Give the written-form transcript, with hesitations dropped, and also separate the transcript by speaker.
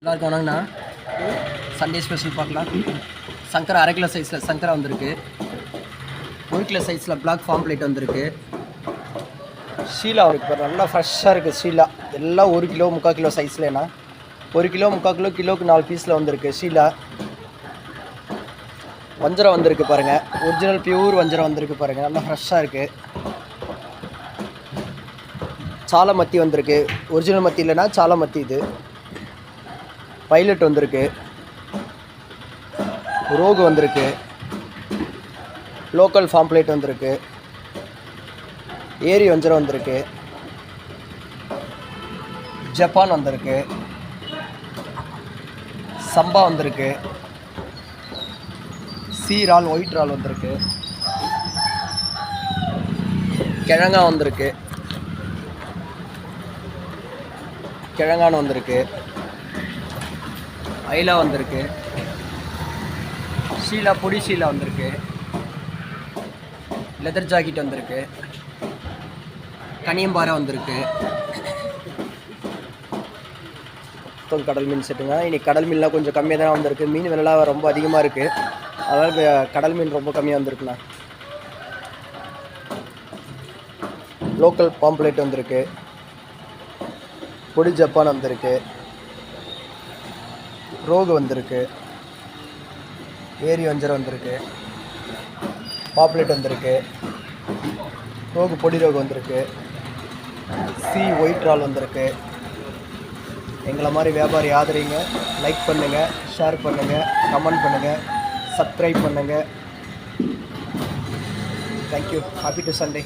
Speaker 1: எல்லாருக்கும் வணங்கண்ணா. Sunday special பார்க்கலாம். சங்கரா 1/2 kilo சைஸில் சங்கரா வந்திருக்கு. 1 கிலோ சைஸில் பிளாக் பாம்ப்ளேட் வந்திருக்கு. ஷீலா இருக்குது, நல்லா ஃப்ரெஷ்ஷாக இருக்குது. ஷீலா எல்லாம் 1 கிலோ 3/4 கிலோ சைஸ்லண்ணா. 1 கிலோ 3/4 கிலோ, கிலோவுக்கு 4 பீஸில் வந்திருக்கு. ஷீலா வஞ்சரம் வந்திருக்கு பாருங்கள். ஒரிஜினல் பியூர் வஞ்சரம் வந்திருக்கு பாருங்கள், நல்லா ஃப்ரெஷ்ஷாக இருக்குது. சாலை மத்தி வந்திருக்கு. ஒரிஜினல் மத்தி இல்லைன்னா சாலை மத்தி. இது பைலட் வந்திருக்கு. ரோகு வந்திருக்கு. லோக்கல் பாம்ப்ளேட் வந்திருக்கு. ஏரி வஞ்சரம் வந்திருக்கு. ஜப்பான் வந்திருக்கு. சம்பா வந்திருக்கு. சீரால் ஒயிட் இறால் வந்திருக்கு. கிழங்கா வந்திருக்கு. கிழங்கான வந்திருக்கு. ஐலா வந்திருக்கு. ஷீலா பொடி ஷீலா வந்திருக்கு. லெதர் ஜாக்கெட் வந்திருக்கு. கனியம்பாறை வந்திருக்கு. கடல் மீன் செட்டுங்க. இன்றைக்கி கடல் மீன்லாம் கொஞ்சம் கம்மியாக தான் வந்திருக்கு. மீன் விலைலாம் ரொம்ப அதிகமாக இருக்குது, அதனால் கடல் மீன் ரொம்ப கம்மியாக வந்திருக்குண்ணா. லோக்கல் பாம்ப்ளேட் வந்திருக்கு. பொடி ஜப்பான் வந்திருக்கு. ரோகு வந்திருக்கு. ஏரி வஞ்சரம் வந்திருக்கு. பாப்லேட் வந்திருக்கு. ரோகு பொடி ரோகு வந்திருக்கு. ஒயிட் இறால் வந்திருக்கு. எங்களை மாதிரி வியாபாரி ஆதரிங்க. லைக் பண்ணுங்கள், ஷேர் பண்ணுங்கள், கமெண்ட் பண்ணுங்கள், சப்ஸ்கிரைப் பண்ணுங்கள். தேங்க்யூ. Happy to Sunday.